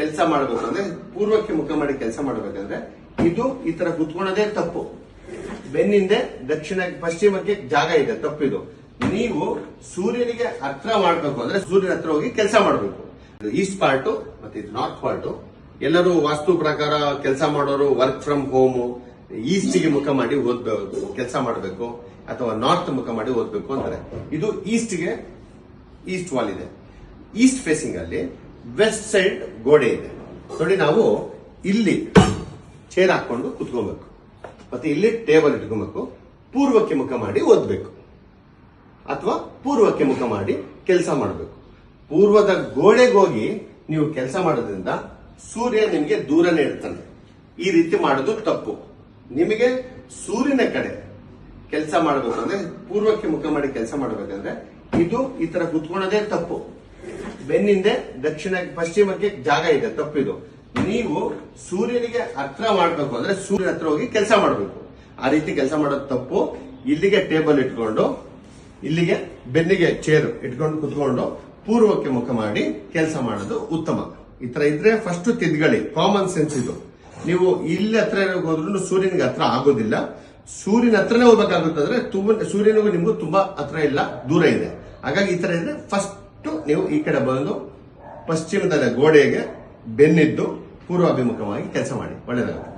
ಕೆಲಸ ಮಾಡಬೇಕು ಅಂದ್ರೆ ಪೂರ್ವಕ್ಕೆ ಮುಖ ಮಾಡಿ ಕೆಲಸ ಮಾಡಬೇಕಂದ್ರೆ ಇದು ಈ ತರ ಕುತ್ಕೊಳ್ಳೋದೇ ತಪ್ಪು. ಬೆನ್ನಿಂದೆ ಪಶ್ಚಿಮಕ್ಕೆ ಜಾಗ ಇದೆ, ತಪ್ಪಿದು. ನೀವು ಸೂರ್ಯನಿಗೆ ಹತ್ರ ಮಾಡಬೇಕು ಅಂದ್ರೆ ಸೂರ್ಯನ ಹತ್ರ ಹೋಗಿ ಕೆಲಸ ಮಾಡಬೇಕು. ಈಸ್ಟ್ ಪಾರ್ಟ್ ಮತ್ತೆ ಇದು ನಾರ್ತ್ ಪಾರ್ಟ್. ಎಲ್ಲರೂ ವಾಸ್ತು ಪ್ರಕಾರ ಕೆಲಸ ಮಾಡೋರು ವರ್ಕ್ ಫ್ರಮ್ ಹೋಮ್ ಈಸ್ಟ್ಗೆ ಮುಖ ಮಾಡಿ ಓದ್ಬೇಕು, ಕೆಲಸ ಮಾಡಬೇಕು, ಅಥವಾ ನಾರ್ತ್ ಮುಖ ಮಾಡಿ ಓದ್ಬೇಕು ಅಂತಾರೆ. ಇದು ಈಸ್ಟ್ ವಾಲ್ ಇದೆ. ಈಸ್ಟ್ ಫೇಸಿಂಗ್ ಅಲ್ಲಿ ವೆಸ್ಟ್ ಸೈಡ್ ಗೋಡೆ ಇದೆ ನೋಡಿ. ನಾವು ಇಲ್ಲಿ ಚೇರ್ ಹಾಕೊಂಡು ಕುತ್ಕೊಬೇಕು, ಮತ್ತೆ ಇಲ್ಲಿ ಟೇಬಲ್ ಇಟ್ಕೊಬೇಕು. ಪೂರ್ವಕ್ಕೆ ಮುಖ ಮಾಡಿ ಓದ್ಬೇಕು ಅಥವಾ ಪೂರ್ವಕ್ಕೆ ಮುಖ ಮಾಡಿ ಕೆಲಸ ಮಾಡಬೇಕು. ಪೂರ್ವದ ಗೋಡೆಗೆ ಹೋಗಿ ನೀವು ಕೆಲಸ ಮಾಡೋದ್ರಿಂದ ಸೂರ್ಯ ನಿಮಗೆ ದೂರನೇ ಇರ್ತಾನೆ. ಈ ರೀತಿ ಮಾಡೋದು ತಪ್ಪು. ನಿಮಗೆ ಸೂರ್ಯನ ಕಡೆ ಕೆಲಸ ಮಾಡಬೇಕು ಅಂದ್ರೆ ಪೂರ್ವಕ್ಕೆ ಮುಖ ಮಾಡಿ ಕೆಲಸ ಮಾಡಬೇಕಂದ್ರೆ ಇದು ಈ ತರ ಕುತ್ಕೊಳ್ಳೋದೇ ತಪ್ಪು. ಬೆನ್ನಿಂದೆ ಪಶ್ಚಿಮಕ್ಕೆ ಜಾಗ ಇದೆ, ತಪ್ಪಿದು. ನೀವು ಸೂರ್ಯನಿಗೆ ಹತ್ರ ಮಾಡಬೇಕು ಅಂದ್ರೆ ಸೂರ್ಯನ ಹತ್ರ ಹೋಗಿ ಕೆಲಸ ಮಾಡಬೇಕು. ಆ ರೀತಿ ಕೆಲಸ ಮಾಡೋದು ತಪ್ಪು. ಇಲ್ಲಿಗೆ ಟೇಬಲ್ ಇಟ್ಕೊಂಡು, ಇಲ್ಲಿಗೆ ಬೆನ್ನಿಗೆ ಚೇರ್ ಇಟ್ಕೊಂಡು ಕುತ್ಕೊಂಡು ಪೂರ್ವಕ್ಕೆ ಮುಖ ಮಾಡಿ ಕೆಲಸ ಮಾಡೋದು ಉತ್ತಮ. ಈ ತರ ಇದ್ರೆ ಫಸ್ಟ್ ತಿದ್ಕೊಳ್ಳಿ. ಕಾಮನ್ ಸೆನ್ಸ್ ಇದು. ನೀವು ಇಲ್ಲಿ ಹತ್ರ ಹೋದ್ರೂ ಸೂರ್ಯನಿಗೆ ಹತ್ರ ಆಗೋದಿಲ್ಲ. ಸೂರ್ಯನ ಹತ್ರನೇ ಹೋಗ್ಬೇಕಾಗುತ್ತಂದ್ರೆ ಸೂರ್ಯನಿಗೂ ನಿಮ್ಗೂ ತುಂಬಾ ಹತ್ರ ಇಲ್ಲ, ದೂರ ಇದೆ. ಹಾಗಾಗಿ ಈ ತರ ಇದ್ರೆ ಫಸ್ಟ್ ನೀವು ಈ ಕಡೆ ಬಂದು ಪಶ್ಚಿಮದ ಗೋಡೆಗೆ ಬೆನ್ನಿದ್ದು ಪೂರ್ವಾಭಿಮುಖವಾಗಿ ಕೆಲಸ ಮಾಡಿ, ಒಳ್ಳೆಯದಾಗುತ್ತೆ.